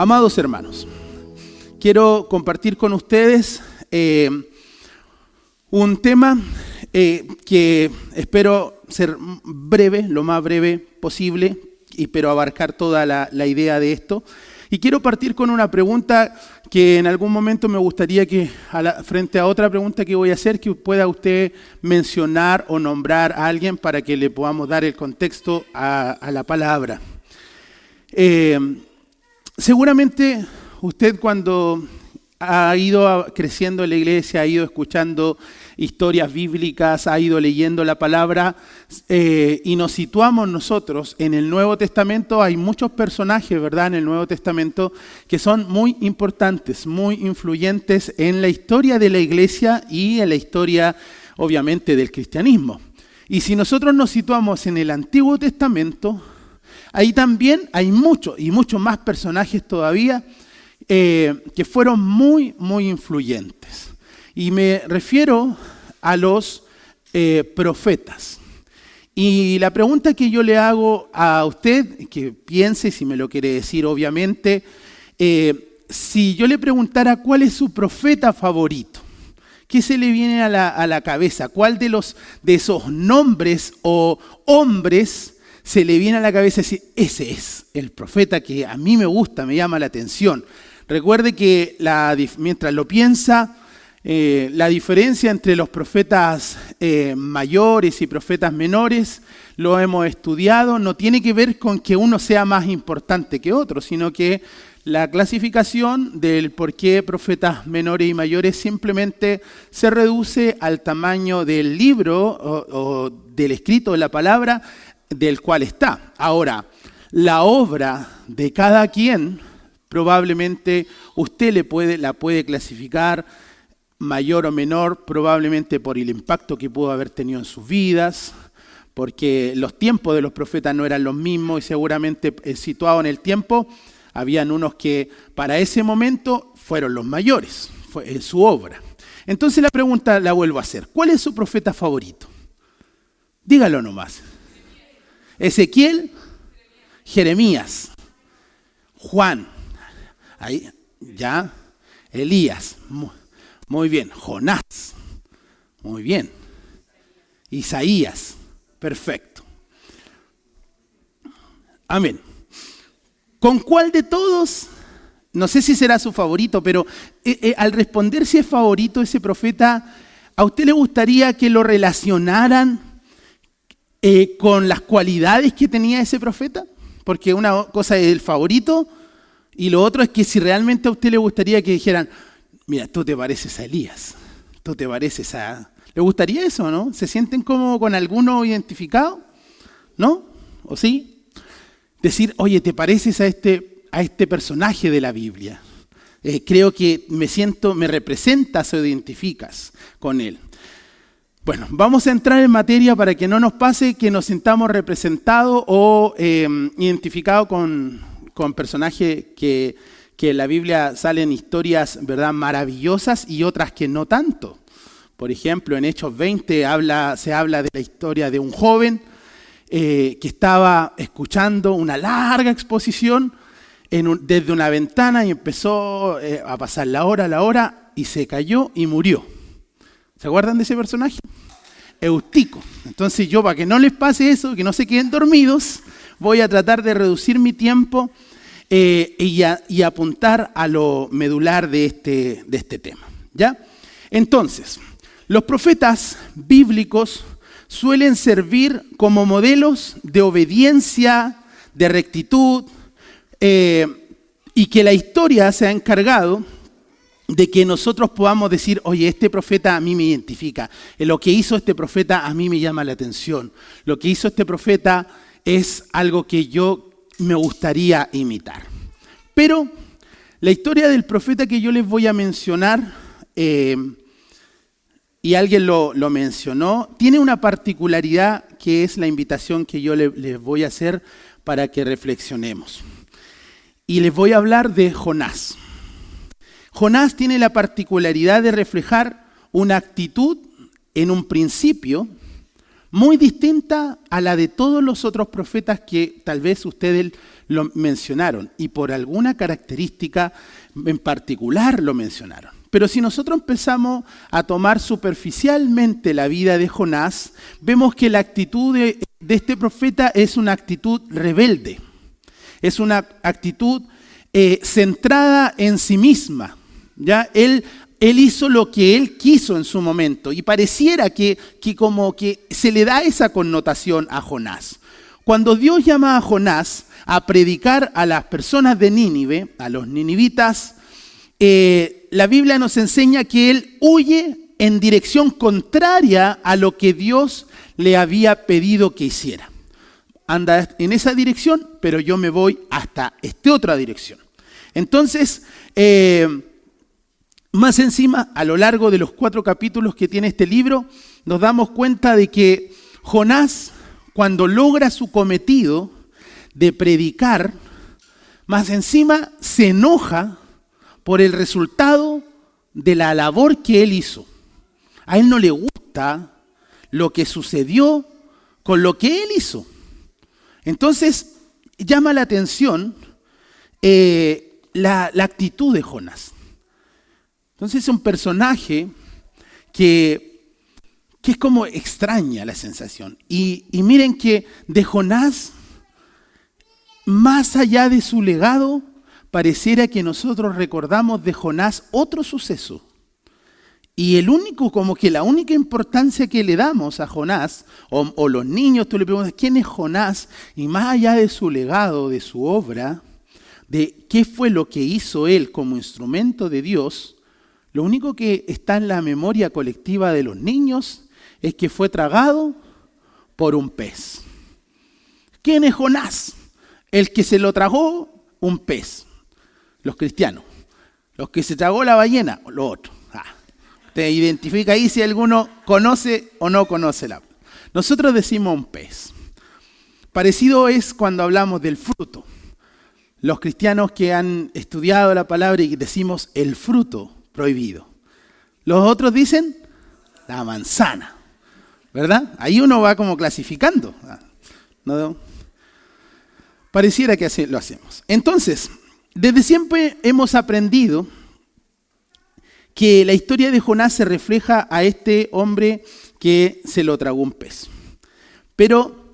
Amados hermanos, quiero compartir con ustedes un tema que espero ser breve, lo más breve posible, pero abarcar toda la idea de esto. Y quiero partir con una pregunta que en algún momento me gustaría que, frente a otra pregunta que voy a hacer, que pueda usted mencionar o nombrar a alguien para que le podamos dar el contexto a la palabra. Seguramente usted cuando ha ido creciendo en la iglesia, ha ido escuchando historias bíblicas, ha ido leyendo la palabra y nos situamos nosotros en el Nuevo Testamento. Hay muchos personajes, ¿verdad?, en el Nuevo Testamento que son muy importantes, muy influyentes en la historia de la iglesia y en la historia, obviamente, del cristianismo. Y si nosotros nos situamos en el Antiguo Testamento, ahí también hay muchos y muchos más personajes todavía que fueron muy, muy influyentes. Y me refiero a los profetas. Y la pregunta que yo le hago a usted, que piense, si me lo quiere decir obviamente, si yo le preguntara cuál es su profeta favorito, ¿qué se le viene a la cabeza? ¿Cuál de esos nombres o hombres se le viene a la cabeza decir, ese es el profeta que a mí me gusta, me llama la atención? Recuerde que mientras lo piensa, la diferencia entre los profetas mayores y profetas menores, lo hemos estudiado, no tiene que ver con que uno sea más importante que otro, sino que la clasificación del por qué profetas menores y mayores simplemente se reduce al tamaño del libro o del escrito de la palabra del cual está. Ahora, la obra de cada quien, probablemente usted la puede clasificar mayor o menor, probablemente por el impacto que pudo haber tenido en sus vidas, porque los tiempos de los profetas no eran los mismos y seguramente situado en el tiempo, habían unos que para ese momento fueron los mayores, fue en su obra. Entonces la pregunta la vuelvo a hacer, ¿cuál es su profeta favorito? Dígalo nomás. Ezequiel, Jeremías, Juan, ahí ya, Elías, muy bien, Jonás, muy bien, Isaías, perfecto. Amén. ¿Con cuál de todos? No sé si será su favorito, pero al responder si es favorito ese profeta, ¿a usted le gustaría que lo relacionaran con las cualidades que tenía ese profeta? Porque una cosa es el favorito y lo otro es que si realmente a usted le gustaría que dijeran, mira, tú te pareces a Elías, tú te pareces a... ¿Le gustaría eso, no? ¿Se sienten como con alguno identificado? ¿No? ¿O sí? Decir, oye, te pareces a este personaje de la Biblia. Creo que me representas o identificas con él. Bueno, vamos a entrar en materia para que no nos pase que nos sintamos representados o identificados con personajes que en la Biblia salen historias, ¿verdad?, maravillosas y otras que no tanto. Por ejemplo, en Hechos 20 se habla de la historia de un joven que estaba escuchando una larga exposición desde una ventana y empezó a pasar la hora y se cayó y murió. ¿Se acuerdan de ese personaje? Eutico. Entonces yo, para que no les pase eso, que no se queden dormidos, voy a tratar de reducir mi tiempo y apuntar a lo medular de este tema. ¿Ya? Entonces, los profetas bíblicos suelen servir como modelos de obediencia, de rectitud, y que la historia se ha encargado de que nosotros podamos decir, oye, este profeta a mí me identifica, lo que hizo este profeta a mí me llama la atención, lo que hizo este profeta es algo que yo me gustaría imitar. Pero la historia del profeta que yo les voy a mencionar, y alguien lo mencionó, tiene una particularidad que es la invitación que yo les voy a hacer para que reflexionemos. Y les voy a hablar de Jonás. Jonás tiene la particularidad de reflejar una actitud en un principio, muy distinta a la de todos los otros profetas que tal vez ustedes lo mencionaron y por alguna característica en particular lo mencionaron. Pero si nosotros empezamos a tomar superficialmente la vida de Jonás, vemos que la actitud de este profeta es una actitud rebelde, es una actitud centrada en sí misma. ¿Ya? Él hizo lo que él quiso en su momento y pareciera que como que se le da esa connotación a Jonás. Cuando Dios llama a Jonás a predicar a las personas de Nínive, a los ninivitas, la Biblia nos enseña que él huye en dirección contraria a lo que Dios le había pedido que hiciera. Anda en esa dirección, pero yo me voy hasta esta otra dirección. Entonces, más encima, a lo largo de los 4 capítulos que tiene este libro, nos damos cuenta de que Jonás, cuando logra su cometido de predicar, más encima se enoja por el resultado de la labor que él hizo. A él no le gusta lo que sucedió con lo que él hizo. Entonces, llama la atención la actitud de Jonás. Entonces es un personaje que es como extraña la sensación. Y miren que de Jonás, más allá de su legado, pareciera que nosotros recordamos de Jonás otro suceso. Y la única importancia que le damos a Jonás, o los niños, tú le preguntas, ¿quién es Jonás? Y más allá de su legado, de su obra, de qué fue lo que hizo él como instrumento de Dios, lo único que está en la memoria colectiva de los niños es que fue tragado por un pez. ¿Quién es Jonás? El que se lo tragó un pez. Los cristianos. Los que se tragó la ballena, lo otro. Te identifica ahí si alguno conoce o no conoce la. Nosotros decimos un pez. Parecido es cuando hablamos del fruto. Los cristianos que han estudiado la palabra y decimos el fruto prohibido. Los otros dicen la manzana, ¿verdad? Ahí uno va como clasificando. ¿No? Pareciera que así lo hacemos. Entonces, desde siempre hemos aprendido que la historia de Jonás se refleja a este hombre que se lo tragó un pez. Pero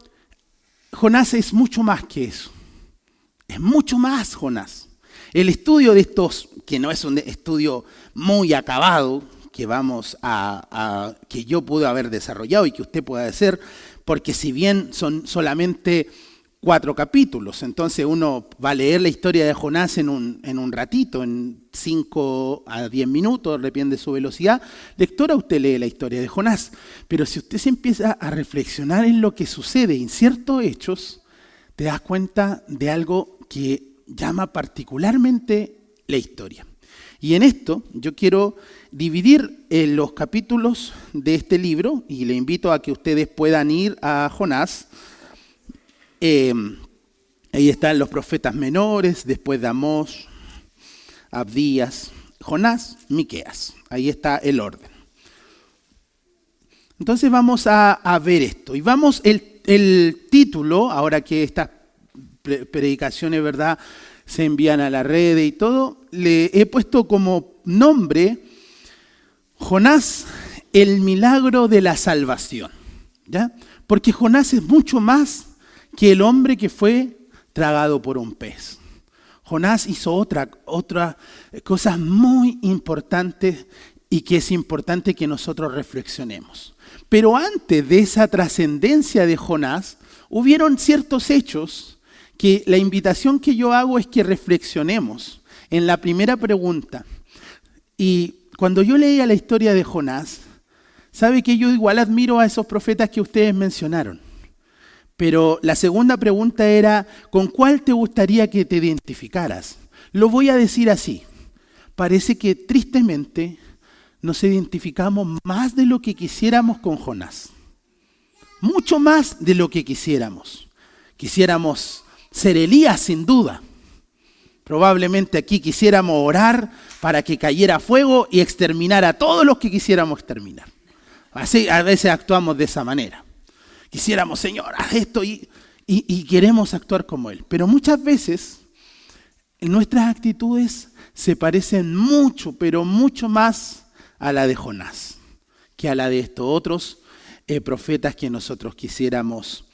Jonás es mucho más que eso. Es mucho más Jonás. El estudio de estos, que no es un estudio muy acabado, que yo pude haber desarrollado y que usted pueda hacer, porque si bien son solamente 4 capítulos, entonces uno va a leer la historia de Jonás en un ratito, en 5 a 10 minutos, depende de su velocidad. Lectora, usted lee la historia de Jonás, pero si usted se empieza a reflexionar en lo que sucede en ciertos hechos, te das cuenta de algo que llama particularmente la historia. Y en esto yo quiero dividir los capítulos de este libro y le invito a que ustedes puedan ir a Jonás. Ahí están los profetas menores, después de Amós, Abdías, Jonás, Miqueas. Ahí está el orden. Entonces vamos a ver esto. Y vamos, el título, ahora que estas predicaciones, ¿verdad?, se envían a la red y todo, le he puesto como nombre Jonás, el milagro de la salvación. ¿Ya? Porque Jonás es mucho más que el hombre que fue tragado por un pez. Jonás hizo otra cosas muy importantes y que es importante que nosotros reflexionemos. Pero antes de esa trascendencia de Jonás, hubieron ciertos hechos que la invitación que yo hago es que reflexionemos en la primera pregunta. Y cuando yo leía la historia de Jonás, sabe que yo igual admiro a esos profetas que ustedes mencionaron. Pero la segunda pregunta era, ¿con cuál te gustaría que te identificaras? Lo voy a decir así. Parece que tristemente nos identificamos más de lo que quisiéramos con Jonás. Mucho más de lo que quisiéramos. Quisiéramos ser Elías sin duda. Probablemente aquí quisiéramos orar para que cayera fuego y exterminar a todos los que quisiéramos exterminar. Así a veces actuamos de esa manera. quisiéramos, Señor, haz esto y queremos actuar como Él. Pero muchas veces nuestras actitudes se parecen mucho, pero mucho más a la de Jonás que a la de estos otros profetas que nosotros quisiéramos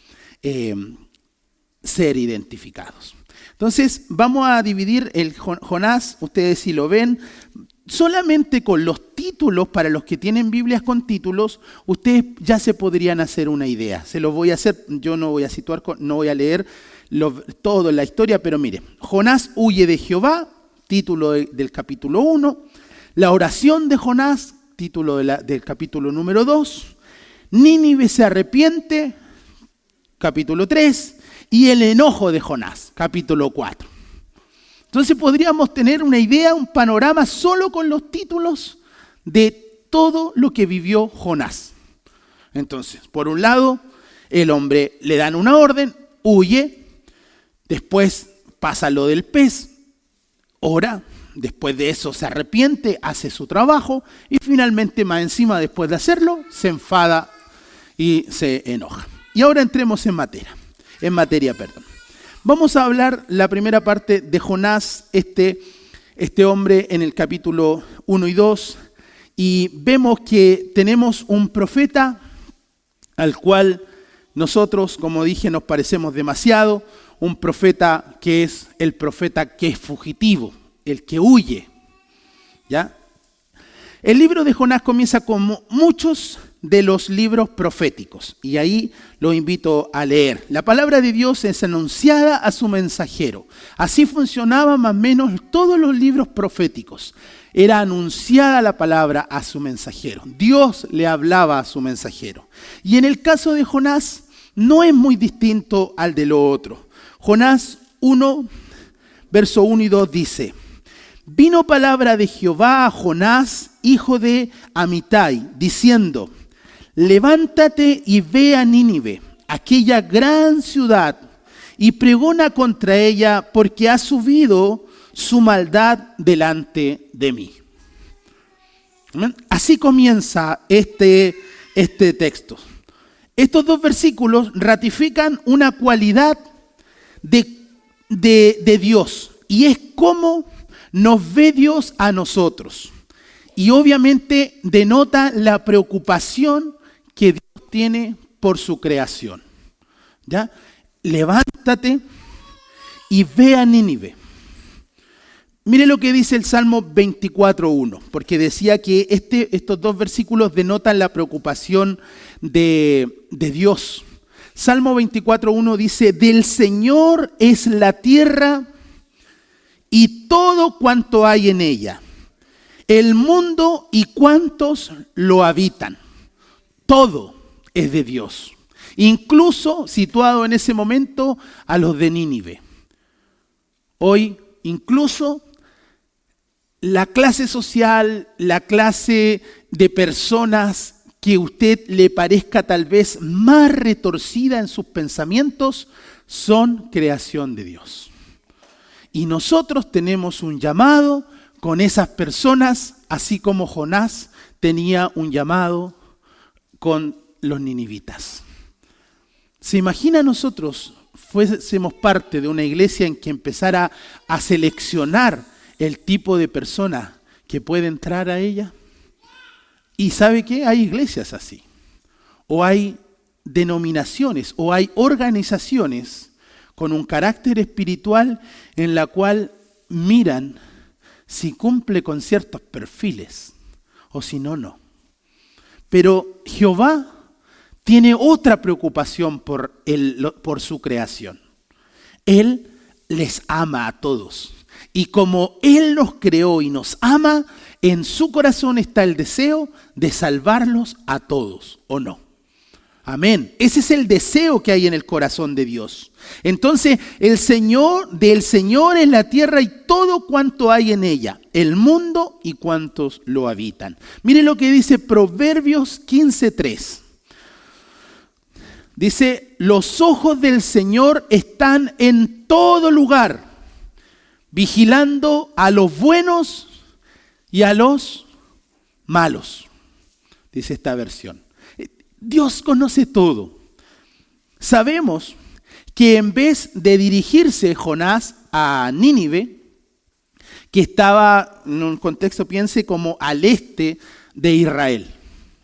ser identificados. Entonces vamos a dividir el Jonás, ustedes si lo ven, solamente con los títulos, para los que tienen Biblias con títulos, ustedes ya se podrían hacer una idea. Se los voy a hacer, yo no voy a situar, no voy a leer todo en la historia, pero mire, Jonás huye de Jehová, título del capítulo 1, la oración de Jonás, título del capítulo número 2, Nínive se arrepiente, capítulo 3, y el enojo de Jonás, capítulo 4. Entonces podríamos tener una idea, un panorama solo con los títulos de todo lo que vivió Jonás. Entonces, por un lado, el hombre le dan una orden, huye, después pasa lo del pez, ora, después de eso se arrepiente, hace su trabajo y finalmente más encima después de hacerlo se enfada y se enoja. Y ahora entremos en materia. Vamos a hablar la primera parte de Jonás, este hombre en el capítulo 1 y 2, y vemos que tenemos un profeta al cual nosotros, como dije, nos parecemos demasiado, un profeta que es el profeta que es fugitivo, el que huye, ¿ya? El libro de Jonás comienza como muchos de los libros proféticos, y ahí lo invito a leer. La palabra de Dios es anunciada a su mensajero. Así funcionaban más o menos todos los libros proféticos. Era anunciada la palabra a su mensajero. Dios le hablaba a su mensajero. Y en el caso de Jonás no es muy distinto al de lo otro. Jonás 1, verso 1 y 2 dice: vino palabra de Jehová a Jonás, hijo de Amitai, diciendo: levántate y ve a Nínive, aquella gran ciudad, y pregona contra ella, porque ha subido su maldad delante de mí. ¿Amén? Así comienza este texto. Estos dos versículos ratifican una cualidad de Dios, y es cómo nos ve Dios a nosotros. Y obviamente denota la preocupación que Dios tiene por su creación. ¿Ya? Levántate y ve a Nínive. Mire lo que dice el Salmo 24.1, porque decía que estos dos versículos denotan la preocupación de Dios. Salmo 24.1 dice: del Señor es la tierra y todo cuanto hay en ella, el mundo y cuantos lo habitan. Todo es de Dios, incluso situado en ese momento a los de Nínive. Hoy, incluso la clase social, la clase de personas que a usted le parezca tal vez más retorcida en sus pensamientos, son creación de Dios. Y nosotros tenemos un llamado con esas personas, así como Jonás tenía un llamado con los ninivitas. ¿Se imagina nosotros fuésemos parte de una iglesia en que empezara a seleccionar el tipo de persona que puede entrar a ella? Y ¿sabe qué? Hay iglesias así, o hay denominaciones, o hay organizaciones con un carácter espiritual en la cual miran si cumple con ciertos perfiles o si no, no. Pero Jehová tiene otra preocupación por su creación. Él les ama a todos. Y como Él nos creó y nos ama, en su corazón está el deseo de salvarlos a todos, ¿o no? Amén. Ese es el deseo que hay en el corazón de Dios. Entonces, del Señor es la tierra y todo cuanto hay en ella, el mundo y cuantos lo habitan. Miren lo que dice Proverbios 15:3. Dice: los ojos del Señor están en todo lugar, vigilando a los buenos y a los malos. Dice esta versión. Dios conoce todo. sabemos que en vez de dirigirse Jonás a Nínive, que estaba en un contexto, piense, como al este de Israel.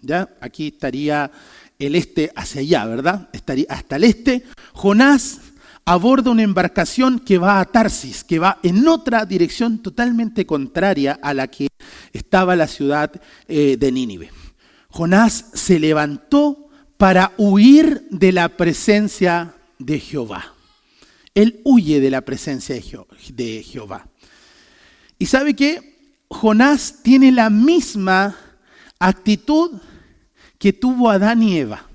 ¿Ya? Aquí estaría el este hacia allá, ¿verdad? Estaría hasta el este. Jonás aborda una embarcación que va a Tarsis, que va en otra dirección totalmente contraria a la que estaba la ciudad de Nínive. Jonás se levantó para huir de la presencia de Jehová. Él huye de la presencia de Jehová. ¿Y sabe qué? Jonás tiene la misma actitud que tuvo Adán y Eva.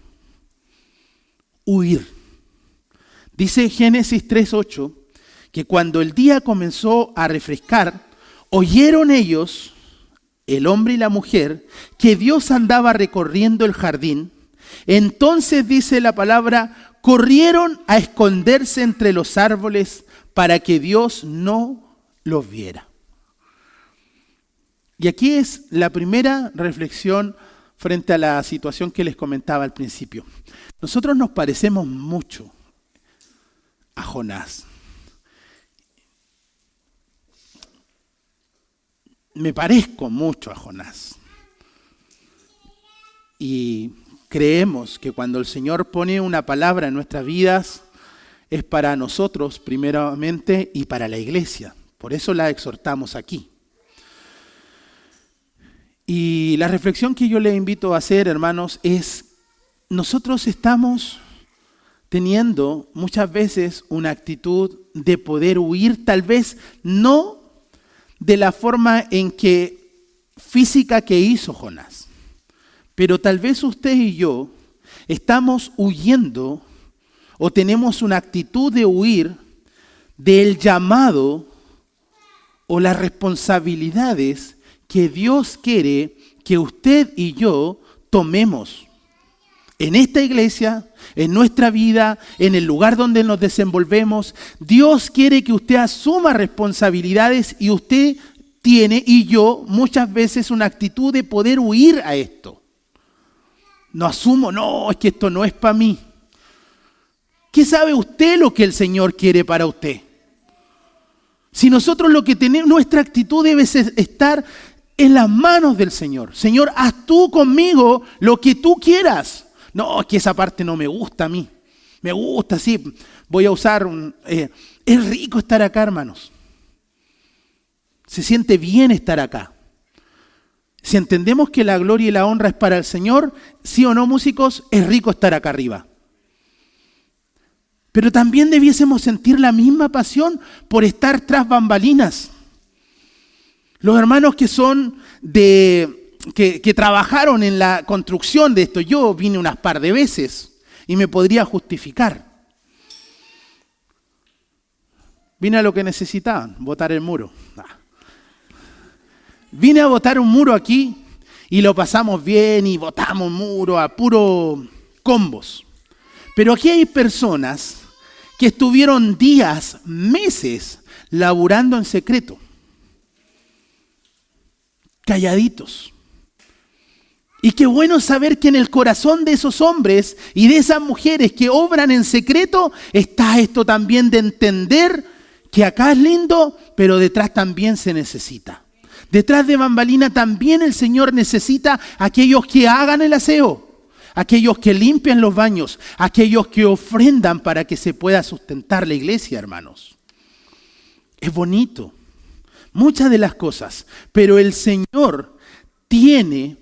Huir. Dice Génesis 3:8 que cuando el día comenzó a refrescar, oyeron ellos, el hombre y la mujer, que Dios andaba recorriendo el jardín. Entonces dice la palabra, corrieron a esconderse entre los árboles para que Dios no los viera. Y aquí es la primera reflexión frente a la situación que les comentaba al principio. Nosotros nos parecemos mucho a Jonás. Me parezco mucho a Jonás. Y creemos que cuando el Señor pone una palabra en nuestras vidas, es para nosotros primeramente y para la iglesia. Por eso la exhortamos aquí. Y la reflexión que yo les invito a hacer, hermanos, es nosotros estamos teniendo muchas veces una actitud de poder huir, tal vez no de la forma física que hizo Jonás, pero tal vez usted y yo estamos huyendo o tenemos una actitud de huir del llamado o las responsabilidades que Dios quiere que usted y yo tomemos en esta iglesia, en nuestra vida, en el lugar donde nos desenvolvemos. Dios quiere que usted asuma responsabilidades y usted tiene, y yo, muchas veces una actitud de poder huir a esto. No asumo, no, es que esto no es para mí. ¿Qué sabe usted lo que el Señor quiere para usted? Si nosotros lo que tenemos, nuestra actitud debe estar en las manos del Señor. Señor, haz tú conmigo lo que tú quieras. No, es que esa parte no me gusta a mí. Me gusta, sí. Voy a usar es rico estar acá, hermanos. Se siente bien estar acá. Si entendemos que la gloria y la honra es para el Señor, sí o no, músicos, es rico estar acá arriba. Pero también debiésemos sentir la misma pasión por estar tras bambalinas. Los hermanos que son que trabajaron en la construcción de esto, yo vine unas par de veces y me podría justificar. Vine a lo que necesitaban, botar el muro. Vine a botar un muro aquí y lo pasamos bien y botamos muro a puro combos. Pero aquí hay personas que estuvieron días, meses, laburando en secreto. Calladitos. Y qué bueno saber que en el corazón de esos hombres y de esas mujeres que obran en secreto está esto también de entender que acá es lindo, pero detrás también se necesita. Detrás de bambalina también el Señor necesita aquellos que hagan el aseo, aquellos que limpian los baños, aquellos que ofrendan para que se pueda sustentar la iglesia, hermanos. Es bonito. Muchas de las cosas, pero el Señor tiene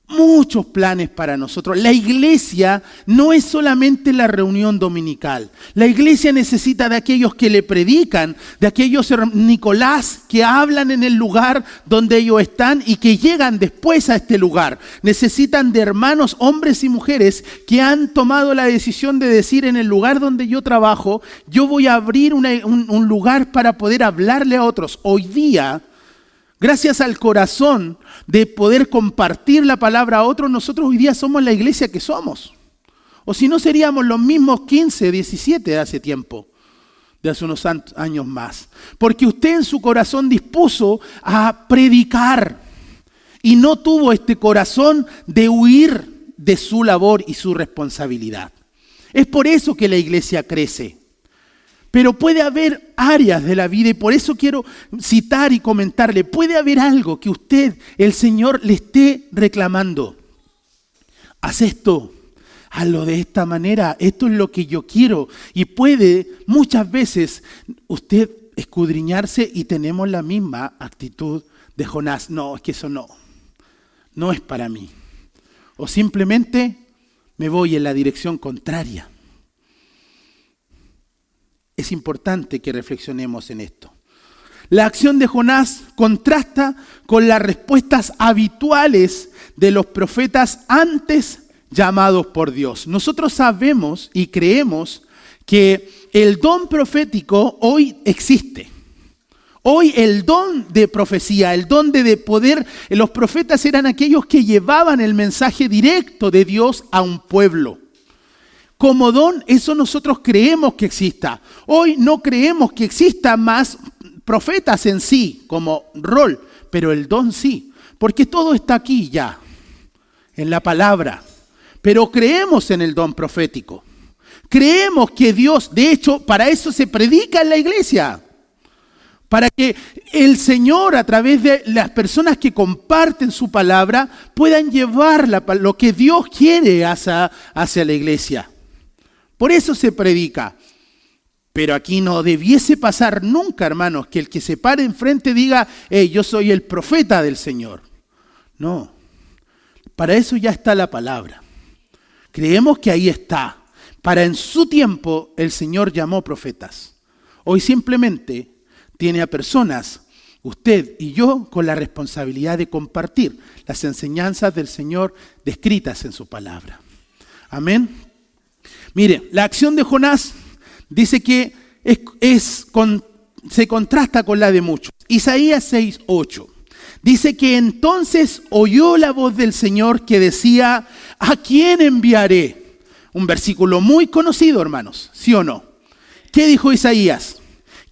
muchos planes para nosotros. La iglesia no es solamente la reunión dominical. La iglesia necesita de aquellos que le predican, de aquellos Nicolás que hablan en el lugar donde ellos están y que llegan después a este lugar. Necesitan de hermanos, hombres y mujeres que han tomado la decisión de decir: en el lugar donde yo trabajo, yo voy a abrir un lugar para poder hablarle a otros. Hoy día, gracias al corazón de poder compartir la palabra a otros, nosotros hoy día somos la iglesia que somos. O si no, seríamos los mismos 15, 17 de hace tiempo, de hace unos años más. Porque usted en su corazón dispuso a predicar y no tuvo este corazón de huir de su labor y su responsabilidad. Es por eso que la iglesia crece. Pero puede haber áreas de la vida, y por eso quiero citar y comentarle, puede haber algo que usted, el Señor, le esté reclamando. Haz esto, hazlo de esta manera, esto es lo que yo quiero. Y puede muchas veces usted escudriñarse y tenemos la misma actitud de Jonás. No, es que eso no es para mí. O simplemente me voy en la dirección contraria. Es importante que reflexionemos en esto. La acción de Jonás contrasta con las respuestas habituales de los profetas antes llamados por Dios. Nosotros sabemos y creemos que el don profético hoy existe. Hoy el don de profecía, el don de poder, los profetas eran aquellos que llevaban el mensaje directo de Dios a un pueblo. Como don, eso nosotros creemos que exista. Hoy no creemos que existan más profetas en sí, como rol, pero el don sí, porque todo está aquí ya, en la palabra. Pero creemos en el don profético. Creemos que Dios, de hecho, para eso se predica en la iglesia. Para que el Señor, a través de las personas que comparten su palabra, puedan llevar lo que Dios quiere hacia la iglesia. Por eso se predica. Pero aquí no debiese pasar nunca, hermanos, que el que se pare enfrente diga, yo soy el profeta del Señor. No, para eso ya está la palabra. Creemos que ahí está. Para en su tiempo el Señor llamó profetas. Hoy simplemente tiene a personas, usted y yo, con la responsabilidad de compartir las enseñanzas del Señor descritas en su palabra. Amén. Mire, la acción de Jonás dice que se contrasta con la de muchos. Isaías 6:8 dice que entonces oyó la voz del Señor que decía, ¿a quién enviaré? Un versículo muy conocido, hermanos, ¿sí o no? ¿Qué dijo Isaías?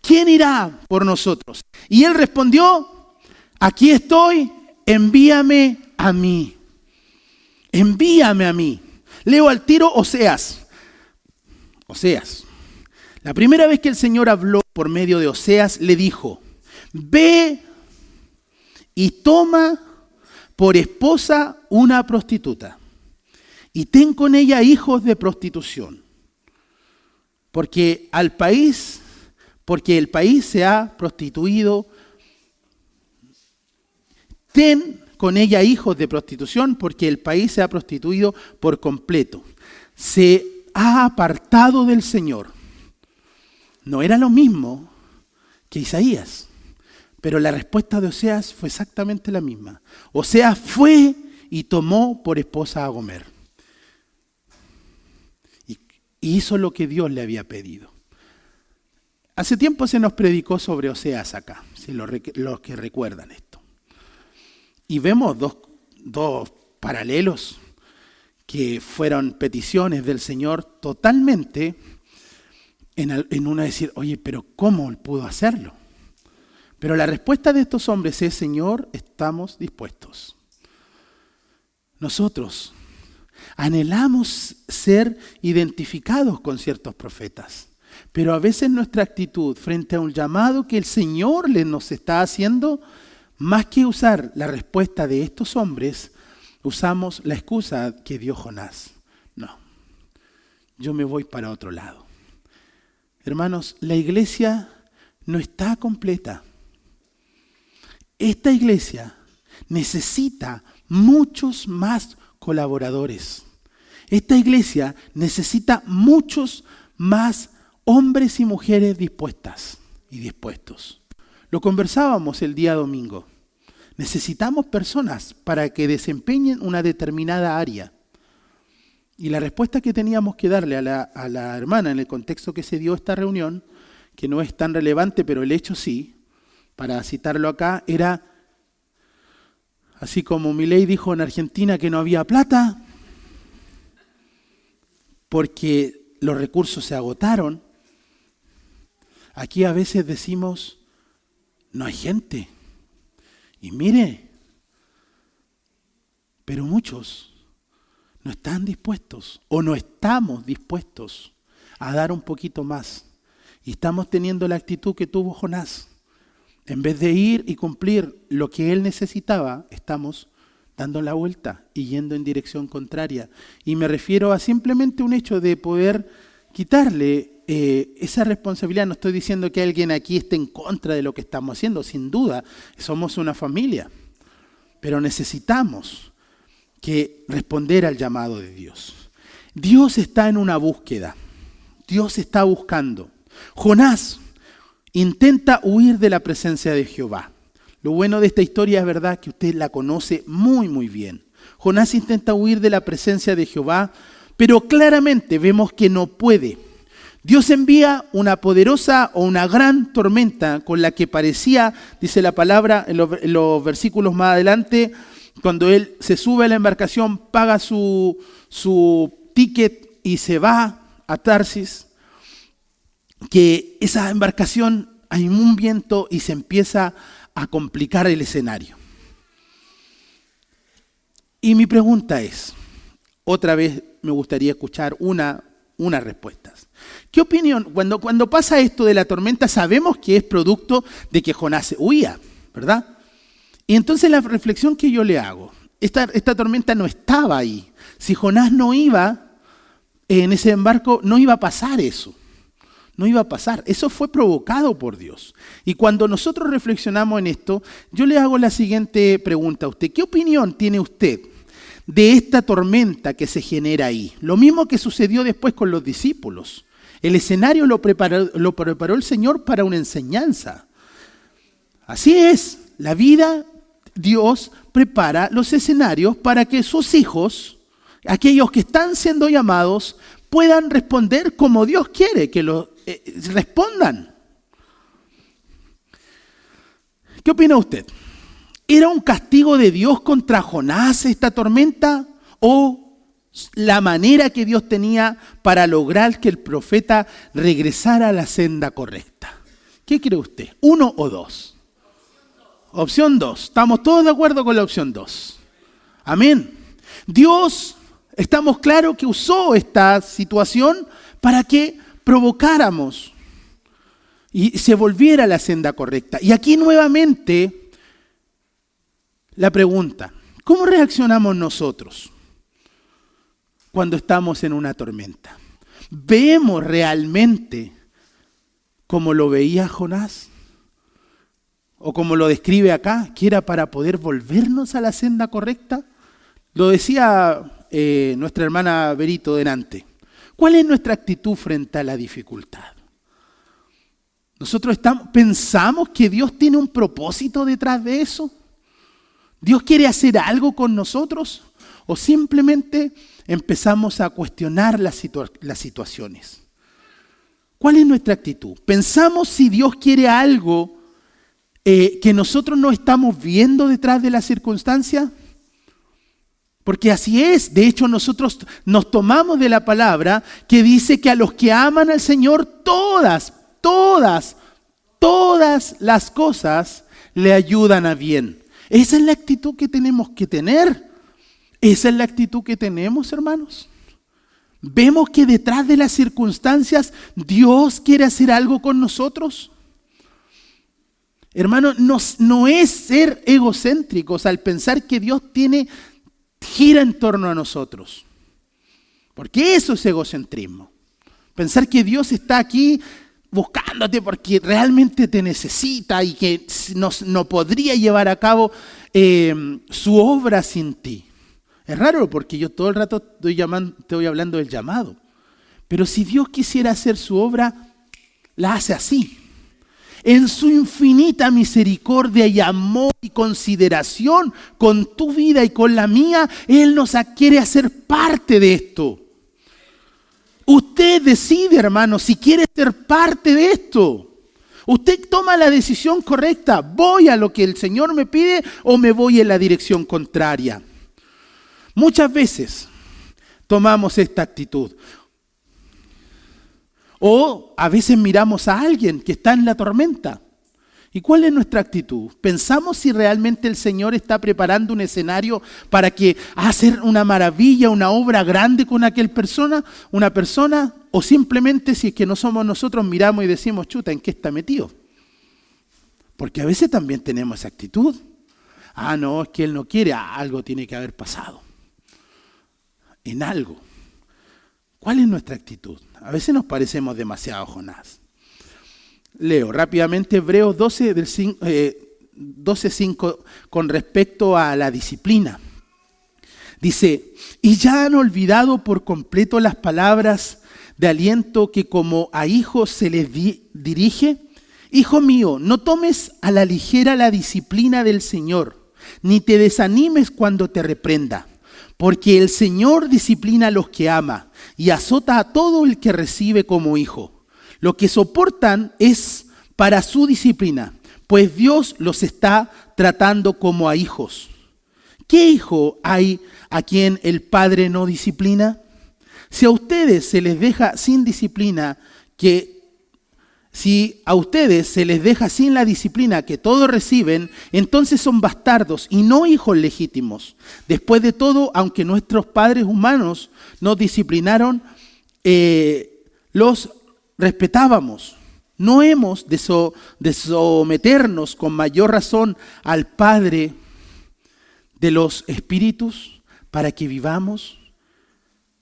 ¿Quién irá por nosotros? Y él respondió, aquí estoy, envíame a mí. Envíame a mí. Leo al tiro Oseas. La primera vez que el Señor habló por medio de Oseas, le dijo, ve y toma por esposa una prostituta y ten con ella hijos de prostitución, porque el país se ha prostituido. Ten con ella hijos de prostitución, porque el país se ha prostituido por completo. Se ha apartado del Señor. No era lo mismo que Isaías, pero la respuesta de Oseas fue exactamente la misma. Oseas fue y tomó por esposa a Gomer. Y hizo lo que Dios le había pedido. Hace tiempo se nos predicó sobre Oseas acá, si los que recuerdan esto. Y vemos dos paralelos que fueron peticiones del Señor totalmente en una decir, oye, pero ¿cómo pudo hacerlo? Pero la respuesta de estos hombres es, Señor, estamos dispuestos. Nosotros anhelamos ser identificados con ciertos profetas, pero a veces nuestra actitud frente a un llamado que el Señor nos está haciendo, más que usar la respuesta de estos hombres, usamos la excusa que dio Jonás. No, yo me voy para otro lado. Hermanos, la iglesia no está completa. Esta iglesia necesita muchos más colaboradores. Esta iglesia necesita muchos más hombres y mujeres dispuestas y dispuestos. Lo conversábamos el día domingo. Necesitamos personas para que desempeñen una determinada área. Y la respuesta que teníamos que darle a la hermana en el contexto que se dio esta reunión, que no es tan relevante, pero el hecho sí, para citarlo acá, era, así como Milei dijo en Argentina que no había plata, porque los recursos se agotaron, aquí a veces decimos, no hay gente. Y mire, pero muchos no están dispuestos o no estamos dispuestos a dar un poquito más. Y estamos teniendo la actitud que tuvo Jonás. En vez de ir y cumplir lo que él necesitaba, estamos dando la vuelta y yendo en dirección contraria. Y me refiero a simplemente un hecho de poder quitarle esa responsabilidad. No estoy diciendo que alguien aquí esté en contra de lo que estamos haciendo, sin duda, somos una familia. Pero necesitamos que responder al llamado de Dios. Dios está en una búsqueda. Dios está buscando. Jonás intenta huir de la presencia de Jehová. Lo bueno de esta historia es verdad que usted la conoce muy muy bien. Jonás intenta huir de la presencia de Jehová, pero claramente vemos que no puede. Dios envía una poderosa o una gran tormenta con la que parecía, dice la palabra en los versículos más adelante, cuando él se sube a la embarcación, paga su ticket y se va a Tarsis, que esa embarcación hay un viento y se empieza a complicar el escenario. Y mi pregunta es, otra vez me gustaría escuchar unas respuestas. ¿Qué opinión? Cuando pasa esto de la tormenta, sabemos que es producto de que Jonás huía, ¿verdad? Y entonces la reflexión que yo le hago, esta tormenta no estaba ahí. Si Jonás no iba en ese barco, no iba a pasar eso. No iba a pasar. Eso fue provocado por Dios. Y cuando nosotros reflexionamos en esto, yo le hago la siguiente pregunta a usted. ¿Qué opinión tiene usted de esta tormenta que se genera ahí? Lo mismo que sucedió después con los discípulos. El escenario lo preparó el Señor para una enseñanza. Así es, la vida, Dios prepara los escenarios para que sus hijos, aquellos que están siendo llamados, puedan responder como Dios quiere que respondan. ¿Qué opina usted? ¿Era un castigo de Dios contra Jonás esta tormenta? ¿O la manera que Dios tenía para lograr que el profeta regresara a la senda correcta? ¿Qué cree usted? ¿1 o 2? Opción 2. ¿Estamos todos de acuerdo con la opción 2? Amén. Dios, estamos claros que usó esta situación para que provocáramos y se volviera a la senda correcta. Y aquí nuevamente la pregunta, ¿cómo reaccionamos nosotros cuando estamos en una tormenta? ¿Vemos realmente como lo veía Jonás? ¿O como lo describe acá, que era para poder volvernos a la senda correcta? Lo decía nuestra hermana Berito delante. ¿Cuál es nuestra actitud frente a la dificultad? ¿Nosotros pensamos que Dios tiene un propósito detrás de eso? ¿Dios quiere hacer algo con nosotros? ¿O simplemente empezamos a cuestionar las situaciones? ¿Cuál es nuestra actitud? ¿Pensamos si Dios quiere algo que nosotros no estamos viendo detrás de la circunstancia? Porque así es. De hecho, nosotros nos tomamos de la palabra que dice que a los que aman al Señor, todas las cosas le ayudan a bien. Esa es la actitud que tenemos que tener. Esa es la actitud que tenemos, hermanos. Vemos que detrás de las circunstancias Dios quiere hacer algo con nosotros. Hermano, no es ser egocéntricos al pensar que Dios gira en torno a nosotros. Porque eso es egocentrismo. Pensar que Dios está aquí buscándote porque realmente te necesita y que no podría llevar a cabo su obra sin ti. Es raro porque yo todo el rato estoy hablando del llamado. Pero si Dios quisiera hacer su obra, la hace así. En su infinita misericordia y amor y consideración con tu vida y con la mía, Él nos quiere hacer parte de esto. Usted decide, hermano, si quiere ser parte de esto. Usted toma la decisión correcta. ¿Voy a lo que el Señor me pide o me voy en la dirección contraria? Muchas veces tomamos esta actitud. O a veces miramos a alguien que está en la tormenta ¿Y cuál es nuestra actitud? ¿Pensamos si realmente el Señor está preparando un escenario para que hacer una maravilla, una obra grande con una persona? ¿O simplemente si es que no somos nosotros miramos y decimos, chuta, ¿en qué está metido? Porque a veces también tenemos esa actitud. Ah, no, es que Él no quiere, algo tiene que haber pasado. En algo. ¿Cuál es nuestra actitud? A veces nos parecemos demasiado a Jonás. Leo rápidamente Hebreos 12:5 con respecto a la disciplina. Dice, y ya han olvidado por completo las palabras de aliento que como a hijos se les dirige. Hijo mío, no tomes a la ligera la disciplina del Señor, ni te desanimes cuando te reprenda, porque el Señor disciplina a los que ama y azota a todo el que recibe como hijo. Lo que soportan es para su disciplina, pues Dios los está tratando como a hijos. ¿Qué hijo hay a quien el Padre no disciplina? Si a ustedes se les deja sin disciplina, si a ustedes se les deja sin la disciplina que todos reciben, entonces son bastardos y no hijos legítimos. Después de todo, aunque nuestros padres humanos nos disciplinaron, los respetábamos. ¿No hemos de someternos con mayor razón al Padre de los espíritus para que vivamos?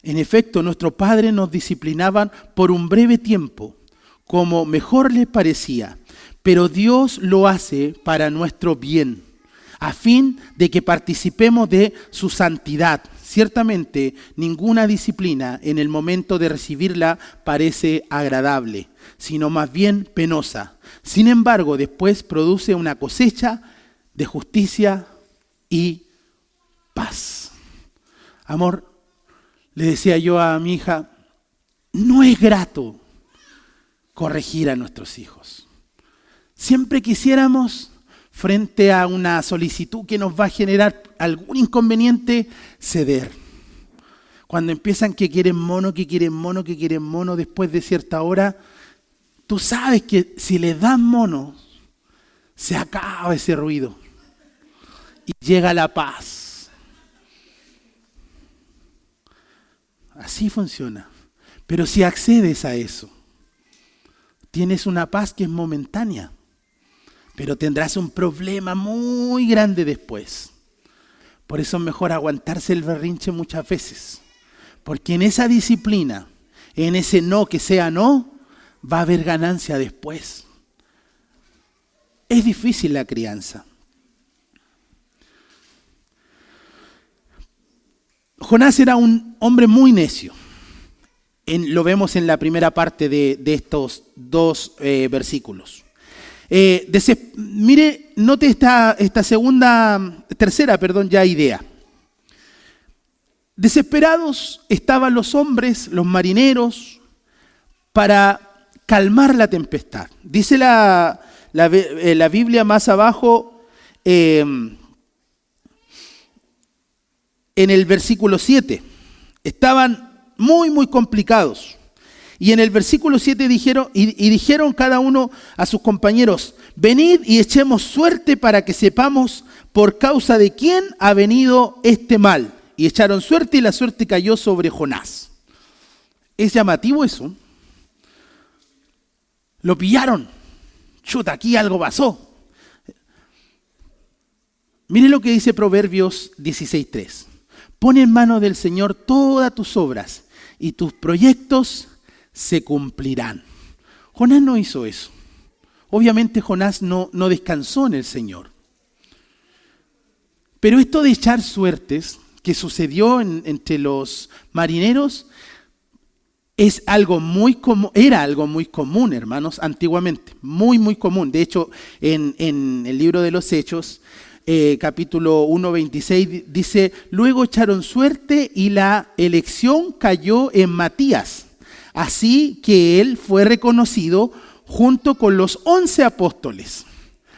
En efecto, nuestros padres nos disciplinaban por un breve tiempo, como mejor les parecía, pero Dios lo hace para nuestro bien, a fin de que participemos de su santidad. Ciertamente, ninguna disciplina en el momento de recibirla parece agradable, sino más bien penosa. Sin embargo, después produce una cosecha de justicia y paz. Amor, le decía yo a mi hija, no es grato corregir a nuestros hijos. Siempre quisiéramos, frente a una solicitud que nos va a generar algún inconveniente, ceder. Cuando empiezan que quieren mono, después de cierta hora, tú sabes que si les das mono, se acaba ese ruido y llega la paz. Así funciona. Pero si accedes a eso, tienes una paz que es momentánea, pero tendrás un problema muy grande después. Por eso es mejor aguantarse el berrinche muchas veces, porque en esa disciplina, en ese no que sea no, va a haber ganancia después. Es difícil la crianza. Jonás era un hombre muy necio. Lo vemos en la primera parte de estos dos versículos. Mire, note esta tercera idea. Desesperados estaban los hombres, los marineros, para calmar la tempestad. Dice la Biblia más abajo, en el versículo 7, estaban muy, muy complicados. Y en el versículo 7 dijeron cada uno a sus compañeros, venid y echemos suerte para que sepamos por causa de quién ha venido este mal. Y echaron suerte y la suerte cayó sobre Jonás. Es llamativo eso. Lo pillaron. Chuta, aquí algo pasó. Mire lo que dice Proverbios 16:3. Pon en manos del Señor todas tus obras y tus proyectos se cumplirán. Jonás no hizo eso. Obviamente Jonás no descansó en el Señor. Pero esto de echar suertes que sucedió entre los marineros es algo muy común, era algo muy común, hermanos, antiguamente. Muy, muy común. De hecho, en el libro de los Hechos, capítulo 1:26, dice, luego echaron suerte y la elección cayó en Matías. Así que él fue reconocido junto con los 11 apóstoles.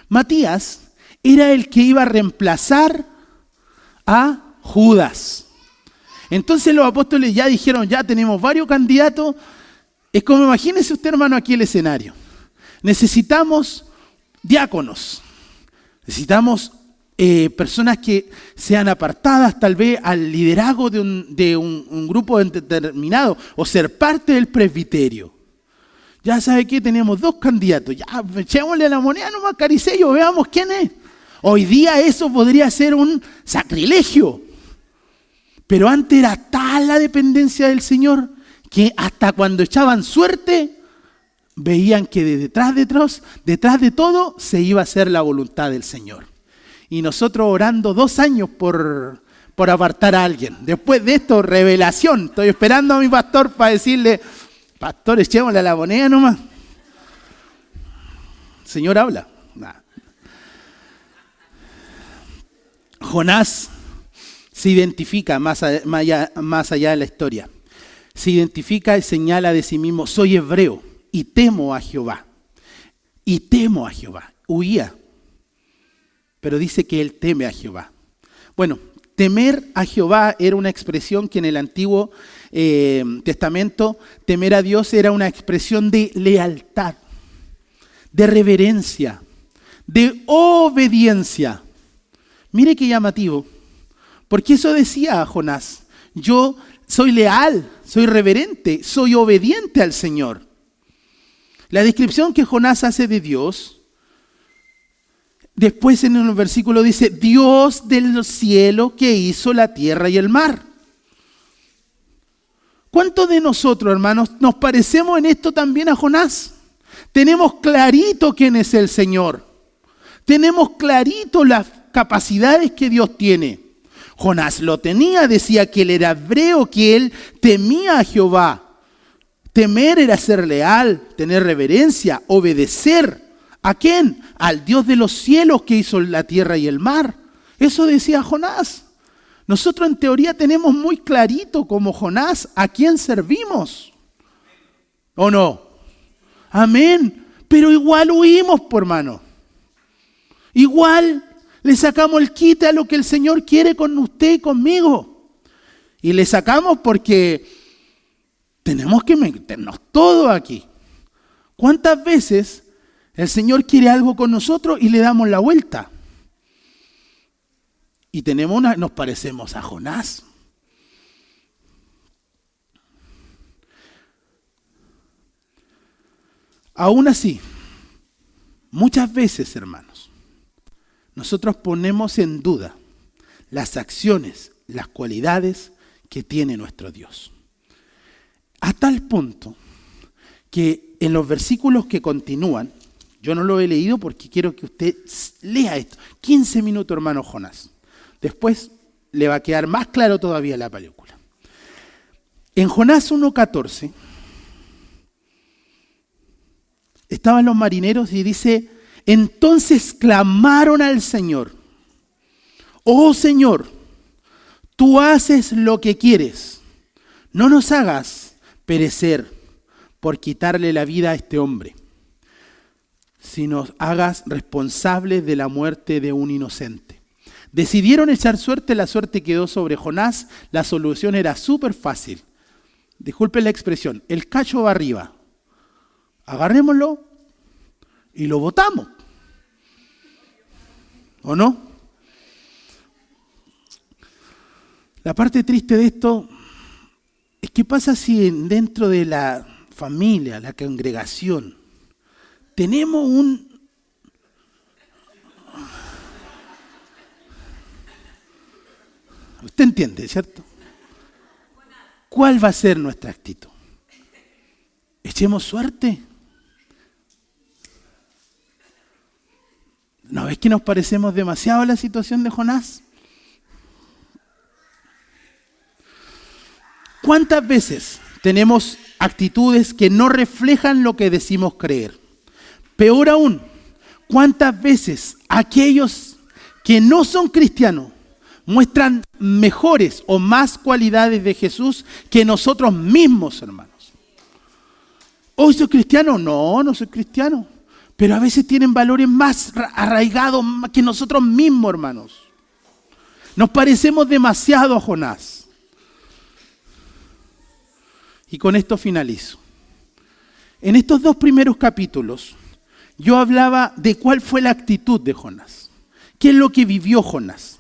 Matías era el que iba a reemplazar a Judas. Entonces los apóstoles ya dijeron, ya tenemos varios candidatos. Es como, imagínese usted, hermano, aquí el escenario. Necesitamos diáconos. Necesitamos personas que sean apartadas tal vez al liderazgo de un grupo determinado o ser parte del presbiterio. Ya sabe que tenemos 2 candidatos, ya echémosle la moneda nomás, Caricello, veamos quién es. Hoy día eso podría ser un sacrilegio, pero antes era tal la dependencia del Señor que hasta cuando echaban suerte veían que detrás de todo se iba a hacer la voluntad del Señor. Y nosotros orando 2 años por apartar a alguien. Después de esto, revelación. Estoy esperando a mi pastor para decirle, pastor, echémosle a la moneda nomás. Señor habla. Nah. Jonás se identifica más allá de la historia. Se identifica y señala de sí mismo, soy hebreo y temo a Jehová. Y temo a Jehová. Huía. Pero dice que él teme a Jehová. Bueno, temer a Jehová era una expresión que en el Antiguo Testamento, temer a Dios era una expresión de lealtad, de reverencia, de obediencia. Mire qué llamativo, porque eso decía Jonás, yo soy leal, soy reverente, soy obediente al Señor. La descripción que Jonás hace de Dios, después en el versículo dice, Dios del cielo que hizo la tierra y el mar. ¿Cuántos de nosotros, hermanos, nos parecemos en esto también a Jonás? Tenemos clarito quién es el Señor. Tenemos clarito las capacidades que Dios tiene. Jonás lo tenía, decía que él era hebreo, que él temía a Jehová. Temer era ser leal, tener reverencia, obedecer. ¿A quién? Al Dios de los cielos que hizo la tierra y el mar. Eso decía Jonás. Nosotros en teoría tenemos muy clarito como Jonás a quién servimos. ¿O no? Amén. Pero igual huimos, por hermano. Igual le sacamos el quite a lo que el Señor quiere con usted y conmigo. Y le sacamos porque tenemos que meternos todo aquí. ¿Cuántas veces el Señor quiere algo con nosotros y le damos la vuelta? Y nos parecemos a Jonás. Aún así, muchas veces, hermanos, nosotros ponemos en duda las acciones, las cualidades que tiene nuestro Dios. A tal punto que en los versículos que continúan, yo no lo he leído porque quiero que usted lea esto. 15 minutos, hermano Jonás. Después le va a quedar más claro todavía la película. En Jonás 1:14 estaban los marineros y dice, entonces clamaron al Señor. Oh Señor, tú haces lo que quieres. No nos hagas perecer por quitarle la vida a este hombre, sino hagas responsables de la muerte de un inocente. Decidieron echar suerte, la suerte quedó sobre Jonás, la solución era súper fácil. Disculpen la expresión, el cacho va arriba. Agarrémoslo y lo botamos. ¿O no? La parte triste de esto es que pasa si dentro de la familia, la congregación, tenemos Usted entiende, ¿cierto? ¿Cuál va a ser nuestra actitud? ¿Echemos suerte? ¿No ves que nos parecemos demasiado a la situación de Jonás? ¿Cuántas veces tenemos actitudes que no reflejan lo que decimos creer? Peor aún, ¿cuántas veces aquellos que no son cristianos muestran mejores o más cualidades de Jesús que nosotros mismos, hermanos? ¿Hoy soy cristiano? No, no soy cristiano. Pero a veces tienen valores más arraigados que nosotros mismos, hermanos. Nos parecemos demasiado a Jonás. Y con esto finalizo. En estos 2 primeros capítulos yo hablaba de cuál fue la actitud de Jonás. ¿Qué es lo que vivió Jonás?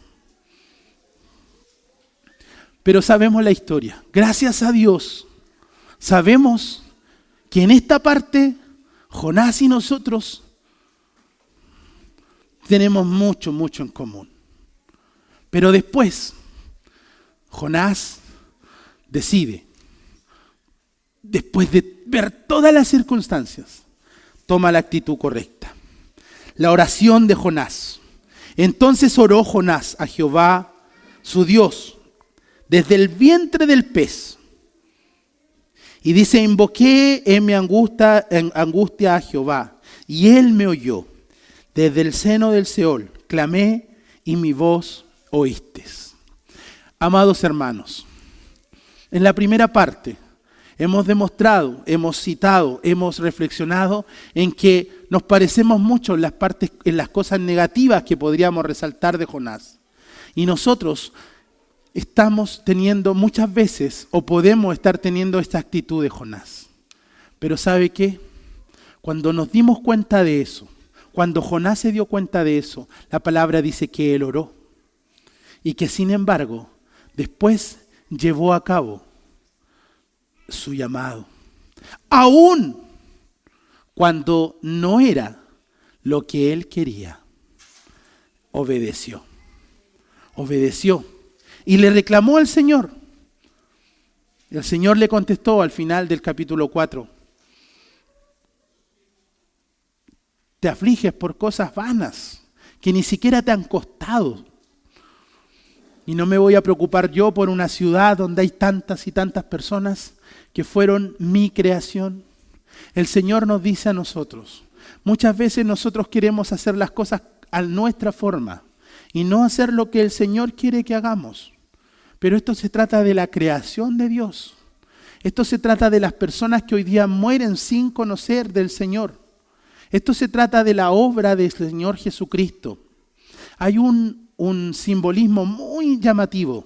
Pero sabemos la historia. Gracias a Dios, sabemos que en esta parte, Jonás y nosotros tenemos mucho, mucho en común. Pero después, Jonás decide, después de ver todas las circunstancias, toma la actitud correcta. La oración de Jonás. Entonces oró Jonás a Jehová, su Dios, desde el vientre del pez. Y dice, invoqué en mi angustia a Jehová, y él me oyó. Desde el seno del Seol clamé y mi voz oístes. Amados hermanos, en la primera parte hemos demostrado, hemos citado, hemos reflexionado en que nos parecemos mucho en las cosas negativas que podríamos resaltar de Jonás. Y nosotros estamos teniendo muchas veces, o podemos estar teniendo esta actitud de Jonás. Pero ¿sabe qué? Cuando nos dimos cuenta de eso, cuando Jonás se dio cuenta de eso, la palabra dice que él oró. Y que sin embargo, después llevó a cabo su llamado. Aún cuando no era lo que él quería, obedeció. Obedeció. Y le reclamó al Señor. El Señor le contestó al final del capítulo 4. Te afliges por cosas vanas que ni siquiera te han costado. Y no me voy a preocupar yo por una ciudad donde hay tantas y tantas personas que fueron mi creación. El Señor nos dice a nosotros, muchas veces nosotros queremos hacer las cosas a nuestra forma y no hacer lo que el Señor quiere que hagamos. Pero esto se trata de la creación de Dios. Esto se trata de las personas que hoy día mueren sin conocer del Señor. Esto se trata de la obra del Señor Jesucristo. Hay un simbolismo muy llamativo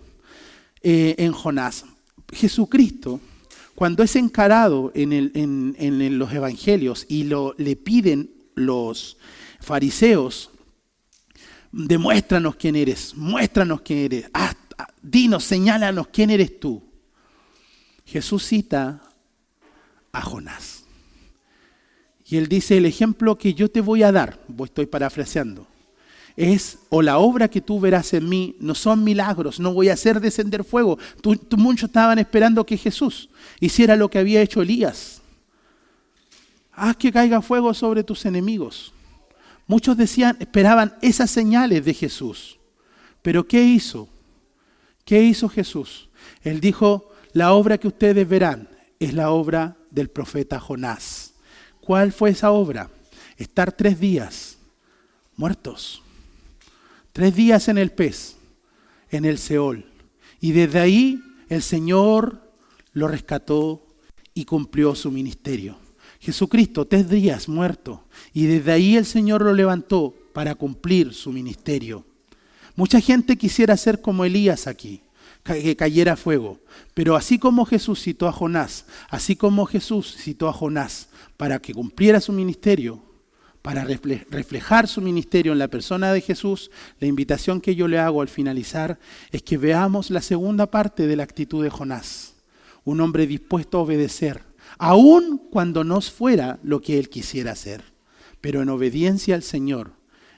en Jonás. Jesucristo, cuando es encarado en los evangelios y le piden los fariseos, demuéstranos quién eres, muéstranos quién eres, dinos, señálanos quién eres tú. Jesús cita a Jonás. Y él dice, el ejemplo que yo te voy a dar, estoy parafraseando, o la obra que tú verás en mí, no son milagros, no voy a hacer descender fuego. Muchos estaban esperando que Jesús hiciera lo que había hecho Elías. Haz que caiga fuego sobre tus enemigos. Muchos esperaban esas señales de Jesús. Pero ¿qué hizo? ¿Qué hizo Jesús? Él dijo, la obra que ustedes verán es la obra del profeta Jonás. ¿Cuál fue esa obra? Estar 3 días muertos. 3 días en el pez, en el Seol. Y desde ahí el Señor lo rescató y cumplió su ministerio. Jesucristo, 3 días muerto. Y desde ahí el Señor lo levantó para cumplir su ministerio. Mucha gente quisiera ser como Elías aquí, que cayera fuego. Pero así como Jesús citó a Jonás, para que cumpliera su ministerio, para reflejar su ministerio en la persona de Jesús, la invitación que yo le hago al finalizar es que veamos la segunda parte de la actitud de Jonás. Un hombre dispuesto a obedecer, aun cuando no fuera lo que él quisiera hacer. Pero en obediencia al Señor,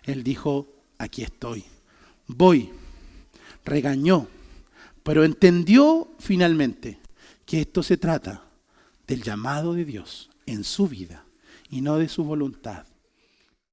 él dijo, aquí estoy. Voy. Regañó, pero entendió finalmente que esto se trata del llamado de Dios en su vida y no de su voluntad.